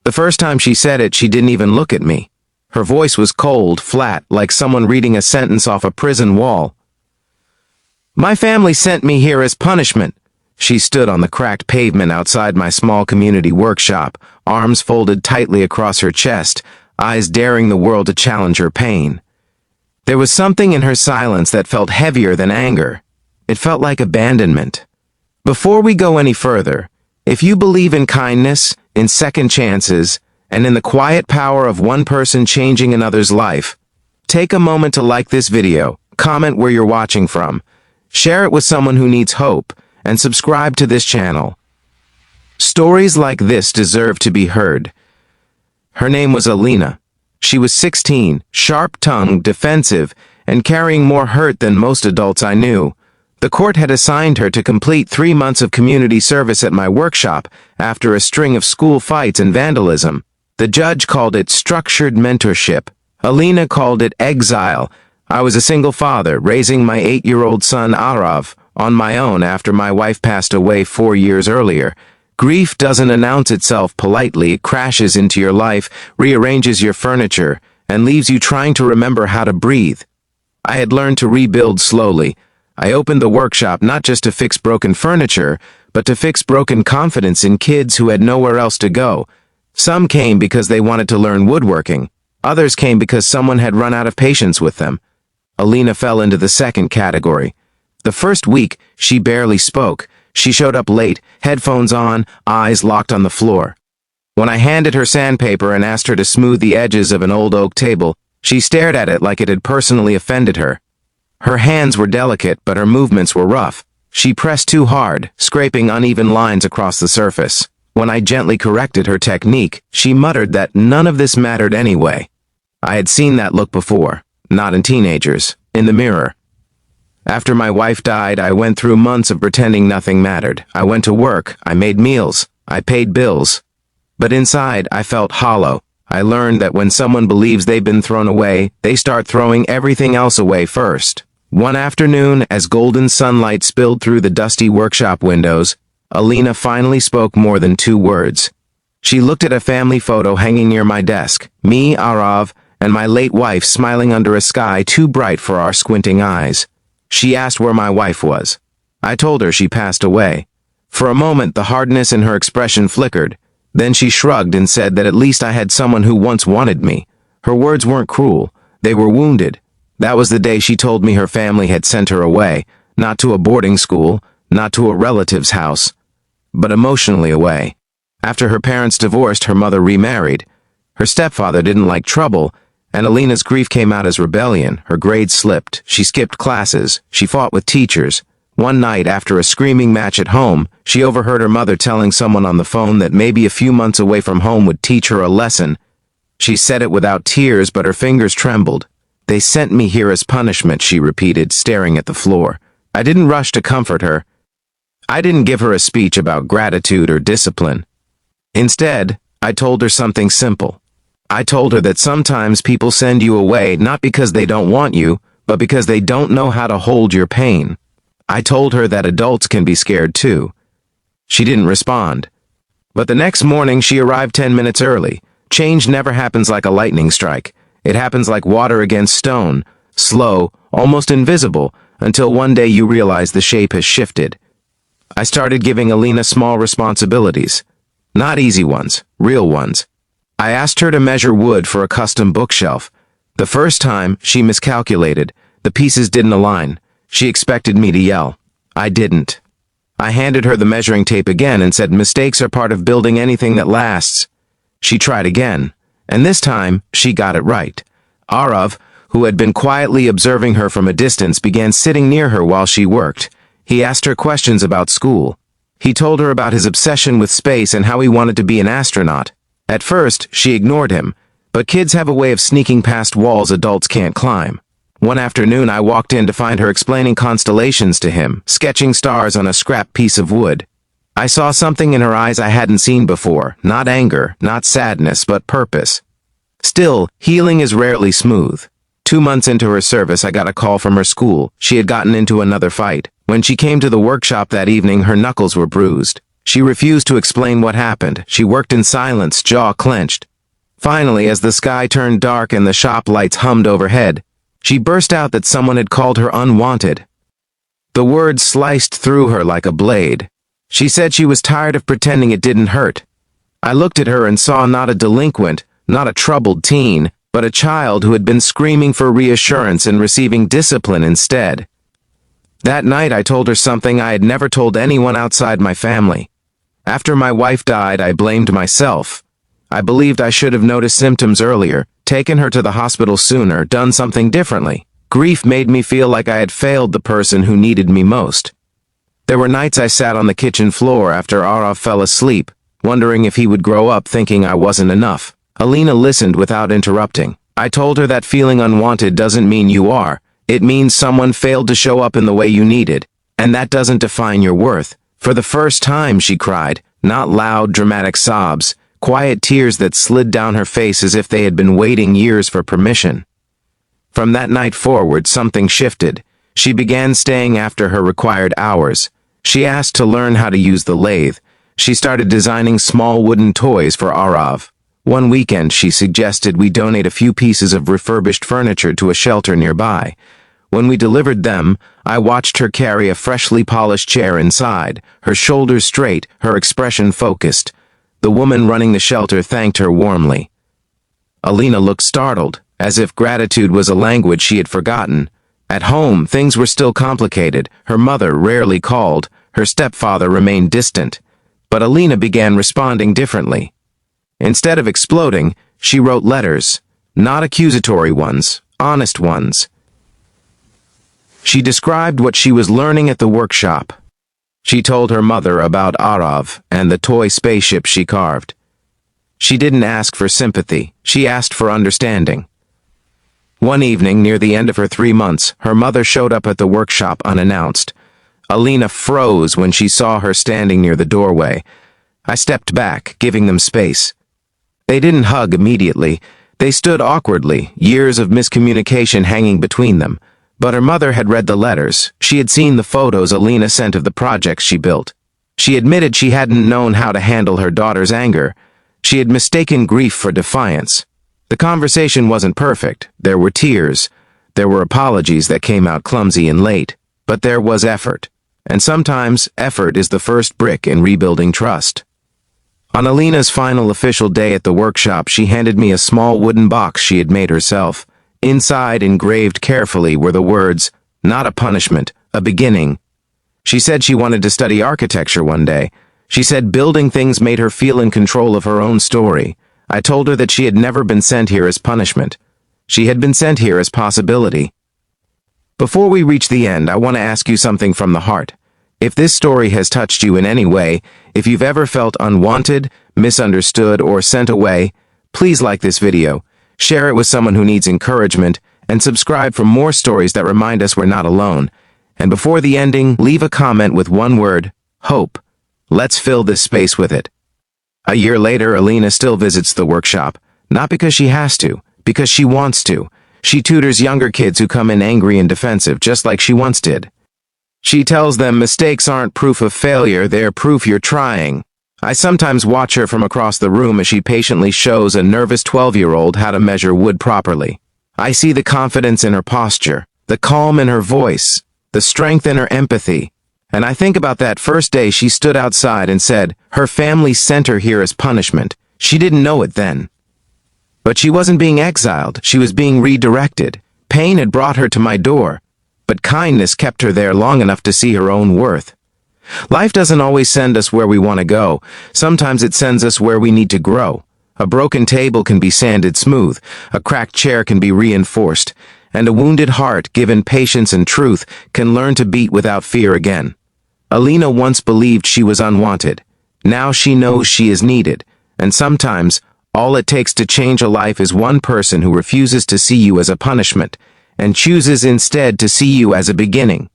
The first time she said it, she didn't even look at me. Her voice was cold, flat, like someone reading a sentence off a prison wall. "My family sent me here as punishment." She stood on the cracked pavement outside my small community workshop, arms folded tightly across her chest, eyes daring the world to challenge her pain. There was something in her silence that felt heavier than anger. It felt like abandonment. Before we go any further, if you believe in kindness, in second chances, and in the quiet power of one person changing another's life, take a moment to like this video, comment where you're watching from, share it with someone who needs hope, and subscribe to this channel. Stories like this deserve to be heard. Her name was Alina. She was 16, sharp-tongued, defensive, and carrying more hurt than most adults I knew. The court had assigned her to complete 3 months of community service at my workshop after a string of school fights and vandalism. The judge called it structured mentorship. Alina called it exile. I was a single father, raising my 8-year-old son Arav on my own after my wife passed away 4 years earlier. Grief doesn't announce itself politely. It crashes into your life, rearranges your furniture, and leaves you trying to remember how to breathe. I had learned to rebuild slowly. I opened the workshop not just to fix broken furniture, but to fix broken confidence in kids who had nowhere else to go. Some came because they wanted to learn woodworking. Others came because someone had run out of patience with them. Alina fell into the second category. The first week, she barely spoke. She showed up late, headphones on, eyes locked on the floor. When I handed her sandpaper and asked her to smooth the edges of an old oak table, she stared at it like it had personally offended her. Her hands were delicate, but her movements were rough. She pressed too hard, scraping uneven lines across the surface. When I gently corrected her technique, she muttered that none of this mattered anyway. I had seen that look before, not in teenagers, in the mirror. After my wife died, I went through months of pretending nothing mattered. I went to work, I made meals, I paid bills. But inside, I felt hollow. I learned that when someone believes they've been thrown away, they start throwing everything else away first. One afternoon, as golden sunlight spilled through the dusty workshop windows, Alina finally spoke more than 2 words. She looked at a family photo hanging near my desk, me, Arav, and my late wife smiling under a sky too bright for our squinting eyes. She asked where my wife was. I told her she passed away. For a moment, the hardness in her expression flickered. Then she shrugged and said that at least I had someone who once wanted me. Her words weren't cruel. They were wounded. That was the day she told me her family had sent her away, not to a boarding school, not to a relative's house, but emotionally away. After her parents divorced, her mother remarried. Her stepfather didn't like trouble, and Alina's grief came out as rebellion. Her grades slipped. She skipped classes. She fought with teachers. One night, after a screaming match at home, she overheard her mother telling someone on the phone that maybe a few months away from home would teach her a lesson. She said it without tears, but her fingers trembled. "They sent me here as punishment," she repeated, staring at the floor. I didn't rush to comfort her. I didn't give her a speech about gratitude or discipline. Instead, I told her something simple. I told her that sometimes people send you away not because they don't want you, but because they don't know how to hold your pain. I told her that adults can be scared too. She didn't respond. But the next morning she arrived 10 minutes early. Change never happens like a lightning strike. It happens like water against stone, slow, almost invisible, until one day you realize the shape has shifted. I started giving Alina small responsibilities. Not easy ones, real ones. I asked her to measure wood for a custom bookshelf. The first time, she miscalculated. The pieces didn't align. She expected me to yell. I didn't. I handed her the measuring tape again and said mistakes are part of building anything that lasts. She tried again, and this time, she got it right. Arav, who had been quietly observing her from a distance, began sitting near her while she worked. He asked her questions about school. He told her about his obsession with space and how he wanted to be an astronaut. At first, she ignored him, but kids have a way of sneaking past walls adults can't climb. One afternoon, I walked in to find her explaining constellations to him, sketching stars on a scrap piece of wood. I saw something in her eyes I hadn't seen before, not anger, not sadness, but purpose. Still, healing is rarely smooth. 2 months into her service, I got a call from her school. She had gotten into another fight. When she came to the workshop that evening, her knuckles were bruised. She refused to explain what happened. She worked in silence, jaw clenched. Finally, as the sky turned dark and the shop lights hummed overhead, she burst out that someone had called her unwanted. The words sliced through her like a blade. She said she was tired of pretending it didn't hurt. I looked at her and saw not a delinquent, not a troubled teen, but a child who had been screaming for reassurance and receiving discipline instead. That night I told her something I had never told anyone outside my family. After my wife died, I blamed myself. I believed I should have noticed symptoms earlier, taken her to the hospital sooner, done something differently. Grief made me feel like I had failed the person who needed me most. There were nights I sat on the kitchen floor after Arav fell asleep, wondering if he would grow up thinking I wasn't enough. Alina listened without interrupting. I told her that feeling unwanted doesn't mean you are. It means someone failed to show up in the way you needed, and that doesn't define your worth. For the first time, she cried, not loud, dramatic sobs, quiet tears that slid down her face as if they had been waiting years for permission. From that night forward, something shifted. She began staying after her required hours. She asked to learn how to use the lathe. She started designing small wooden toys for Arav. One weekend, she suggested we donate a few pieces of refurbished furniture to a shelter nearby. When we delivered them, I watched her carry a freshly polished chair inside, her shoulders straight, her expression focused. The woman running the shelter thanked her warmly. Alina looked startled, as if gratitude was a language she had forgotten. At home, things were still complicated. Her mother rarely called. Her stepfather remained distant. But Alina began responding differently. Instead of exploding, she wrote letters. Not accusatory ones, honest ones. She described what she was learning at the workshop. She told her mother about Arav and the toy spaceship she carved. She didn't ask for sympathy. She asked for understanding. One evening, near the end of her 3 months, her mother showed up at the workshop unannounced. Alina froze when she saw her standing near the doorway. I stepped back, giving them space. They didn't hug immediately. They stood awkwardly, years of miscommunication hanging between them. But her mother had read the letters. She had seen the photos Alina sent of the projects she built. She admitted she hadn't known how to handle her daughter's anger. She had mistaken grief for defiance. The conversation wasn't perfect. There were tears. There were apologies that came out clumsy and late. But there was effort. And sometimes, effort is the first brick in rebuilding trust. On Alina's final official day at the workshop, she handed me a small wooden box she had made herself. Inside, engraved carefully, were the words, "Not a punishment, a beginning." She said she wanted to study architecture one day. She said building things made her feel in control of her own story. I told her that she had never been sent here as punishment. She had been sent here as possibility. Before we reach the end, I want to ask you something from the heart. If this story has touched you in any way, if you've ever felt unwanted, misunderstood, or sent away, please like this video. Share it with someone who needs encouragement, and subscribe for more stories that remind us we're not alone. And before the ending, leave a comment with one word, hope. Let's fill this space with it. A year later, Alina still visits the workshop, not because she has to, because she wants to. She tutors younger kids who come in angry and defensive, just like she once did. She tells them mistakes aren't proof of failure, they're proof you're trying. I sometimes watch her from across the room as she patiently shows a nervous 12-year-old how to measure wood properly. I see the confidence in her posture, the calm in her voice, the strength in her empathy. And I think about that first day she stood outside and said her family sent her here as punishment. She didn't know it then. But she wasn't being exiled, she was being redirected. Pain had brought her to my door, but kindness kept her there long enough to see her own worth. Life doesn't always send us where we want to go. Sometimes it sends us where we need to grow. A broken table can be sanded smooth, a cracked chair can be reinforced, and a wounded heart, given patience and truth, can learn to beat without fear again. Alina once believed she was unwanted. Now she knows she is needed, and sometimes all it takes to change a life is one person who refuses to see you as a punishment and chooses instead to see you as a beginning.